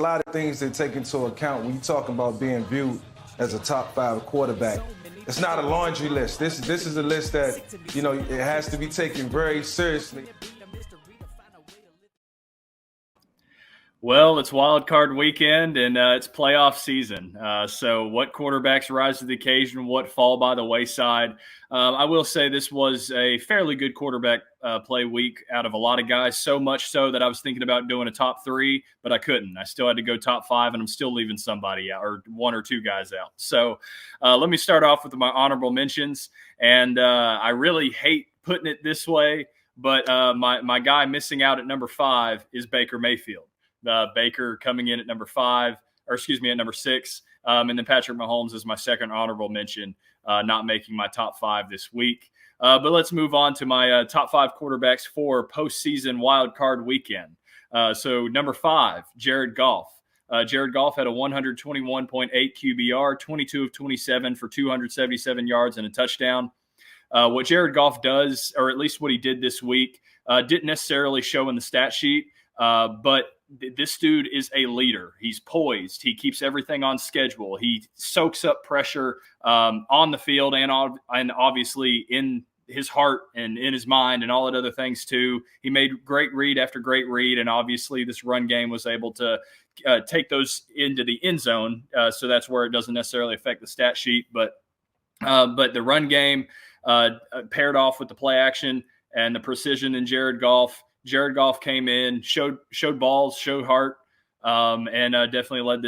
A lot of things they take into account when you talk about being viewed as a top 5 quarterback. It's not a laundry list. This is a list that, it has to be taken very seriously. Well, it's wild card weekend and it's playoff season. So what quarterbacks rise to the occasion, what fall by the wayside? I will say this was a fairly good quarterback play week out of a lot of guys, so much so that I was thinking about doing a top 3, but I couldn't. I still had to go top 5, and I'm still leaving somebody out, or 1 or 2 guys out. So let me start off with my honorable mentions. And I really hate putting it this way, but my guy missing out at number 5 is Baker Mayfield. Baker coming in at number 6. And then Patrick Mahomes is my second honorable mention, not making my top 5 this week. But let's move on to my top 5 quarterbacks for postseason wild card weekend. So number 5, Jared Goff. Jared Goff had a 121.8 QBR, 22 of 27 for 277 yards and a touchdown. What Jared Goff does, or at least what he did this week, didn't necessarily show in the stat sheet, but this dude is a leader. He's poised. He keeps everything on schedule. He soaks up pressure on the field and obviously in his heart and in his mind and all that other things too. He made great read after great read, and obviously this run game was able to take those into the end zone. So that's where it doesn't necessarily affect the stat sheet, but the run game paired off with the play action and the precision in Jared Goff. Jared Goff came in, showed balls, showed heart, and definitely led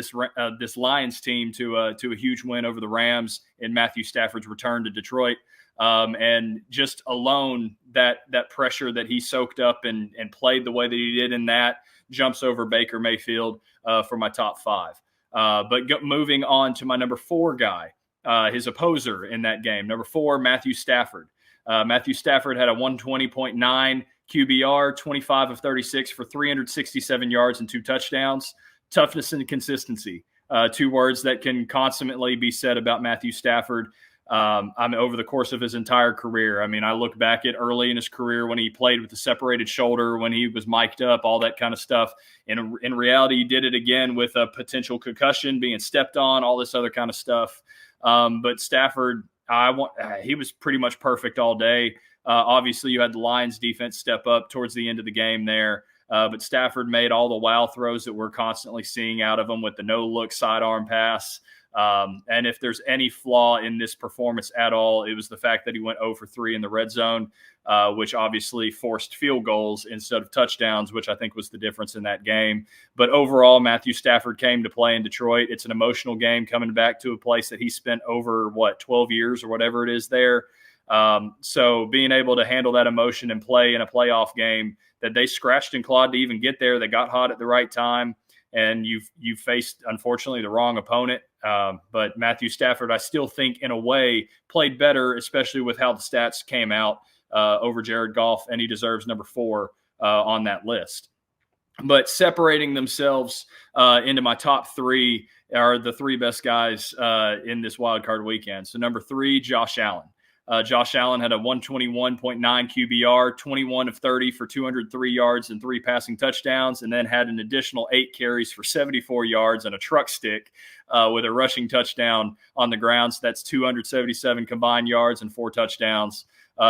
this Lions team to a huge win over the Rams in Matthew Stafford's return to Detroit. And just alone that pressure that he soaked up and played the way that he did in that jumps over Baker Mayfield for my top 5. Moving on to my number 4 guy, his opposer in that game, number 4, Matthew Stafford. Matthew Stafford had a 120.9 QBR, 25 of 36 for 367 yards and 2 touchdowns. Toughness and consistency, 2 words that can constantly be said about Matthew Stafford. Over the course of his entire career. I mean, I look back at early in his career when he played with the separated shoulder, when he was mic'd up, all that kind of stuff. In reality, he did it again with a potential concussion, being stepped on, all this other kind of stuff. But Stafford, he was pretty much perfect all day. Obviously, you had the Lions defense step up towards the end of the game there. But Stafford made all the wow throws that we're constantly seeing out of him with the no-look sidearm pass. And if there's any flaw in this performance at all, it was the fact that he went 0 for 3 in the red zone, which obviously forced field goals instead of touchdowns, which I think was the difference in that game. But overall, Matthew Stafford came to play in Detroit. It's an emotional game coming back to a place that he spent over, 12 years or whatever it is there. So being able to handle that emotion and play in a playoff game that they scratched and clawed to even get there, they got hot at the right time, and you faced, unfortunately, the wrong opponent. But Matthew Stafford, I still think, in a way, played better, especially with how the stats came out over Jared Goff, and he deserves number 4 on that list. But separating themselves into my top 3 are the 3 best guys in this wild card weekend. So number 3, Josh Allen. Josh Allen had a 121.9 QBR, 21 of 30 for 203 yards and 3 passing touchdowns, and then had an additional 8 carries for 74 yards and a truck stick with a rushing touchdown on the ground. So that's 277 combined yards and 4 touchdowns.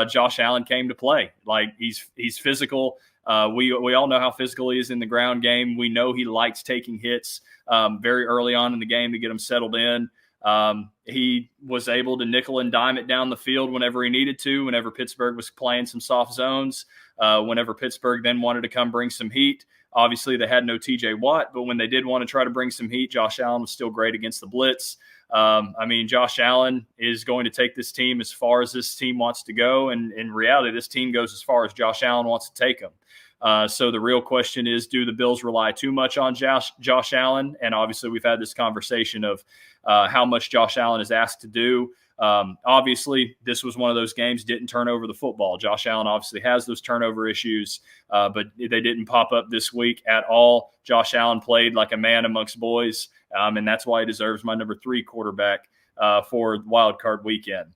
Josh Allen came to play. Like, he's physical. We all know how physical he is in the ground game. We know he likes taking hits very early on in the game to get him settled in. He was able to nickel and dime it down the field whenever he needed to, whenever Pittsburgh was playing some soft zones, whenever Pittsburgh then wanted to come bring some heat. Obviously, they had no TJ Watt, but when they did want to try to bring some heat, Josh Allen was still great against the blitz. Josh Allen is going to take this team as far as this team wants to go, and in reality, this team goes as far as Josh Allen wants to take them. So the real question is, do the Bills rely too much on Josh Allen? And obviously, we've had this conversation of how much Josh Allen is asked to do. Obviously, this was one of those games, didn't turn over the football. Josh Allen obviously has those turnover issues, but they didn't pop up this week at all. Josh Allen played like a man amongst boys, and that's why he deserves my number 3 quarterback for wild card weekend.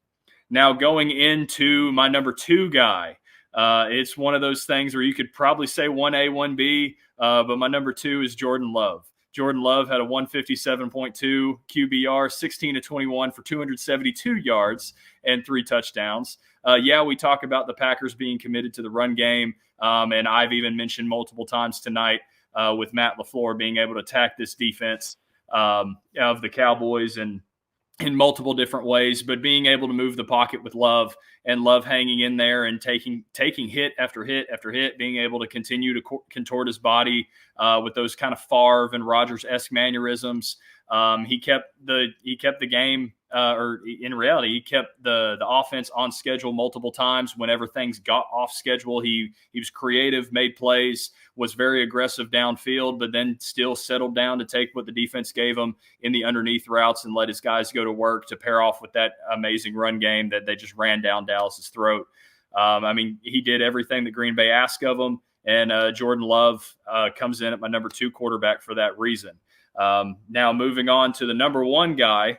Now, going into my number 2 guy, it's one of those things where you could probably say 1A, 1B, but my number 2 is Jordan Love. Jordan Love had a 157.2 QBR, 16 to 21 for 272 yards and 3 touchdowns. Yeah, we talk about the Packers being committed to the run game, and I've even mentioned multiple times tonight with Matt LaFleur being able to attack this defense of the Cowboys and in multiple different ways, but being able to move the pocket with Love and Love hanging in there and taking hit after hit after hit, being able to continue to contort his body with those kind of Favre and Rodgers-esque mannerisms. He kept the game, or in reality, he kept the offense on schedule multiple times. Whenever things got off schedule, he was creative, made plays, was very aggressive downfield, but then still settled down to take what the defense gave him in the underneath routes and let his guys go to work to pair off with that amazing run game that they just ran down Dallas's throat. I mean, he did everything that Green Bay asked of him, and Jordan Love comes in at my number 2 quarterback for that reason. Now moving on to the number 1 guy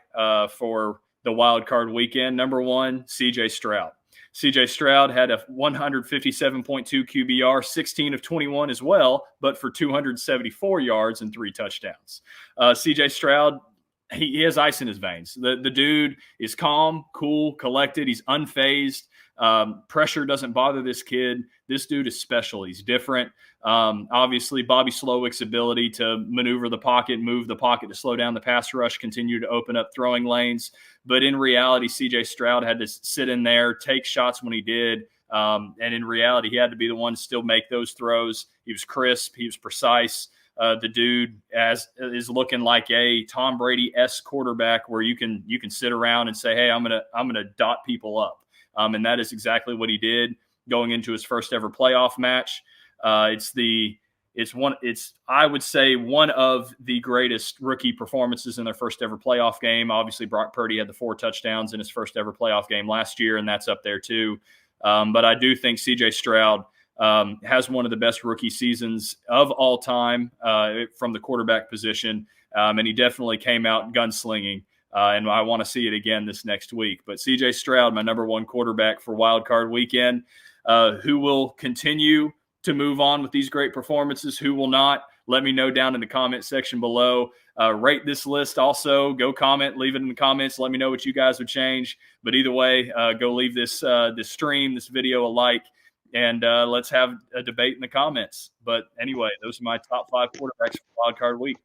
for the wild card weekend, number 1, CJ Stroud. CJ Stroud had a 157.2 QBR, 16 of 21 as well, but for 274 yards and 3 touchdowns. CJ Stroud, he has ice in his veins. The dude is calm, cool, collected. He's unfazed. Pressure doesn't bother this kid. This dude is special. He's different. Obviously, Bobby Slowick's ability to maneuver the pocket, move the pocket to slow down the pass rush, continue to open up throwing lanes. But in reality, C.J. Stroud had to sit in there, take shots when he did. And in reality, he had to be the one to still make those throws. He was crisp. He was precise. The dude is looking like a Tom Brady-esque quarterback where you can sit around and say, hey, I'm gonna dot people up. And that is exactly what he did going into his first ever playoff match. It's I would say one of the greatest rookie performances in their first ever playoff game. Obviously, Brock Purdy had the 4 touchdowns in his first ever playoff game last year, and that's up there too. But I do think CJ Stroud has one of the best rookie seasons of all time from the quarterback position, and he definitely came out gunslinging. And I want to see it again this next week. But CJ Stroud, my number 1 quarterback for Wild Card Weekend, who will continue to move on with these great performances, who will not, let me know down in the comment section below. Rate this list also. Go comment, leave it in the comments. Let me know what you guys would change. But either way, go leave this stream, this video a like, and let's have a debate in the comments. But anyway, those are my top 5 quarterbacks for Wild Card Week.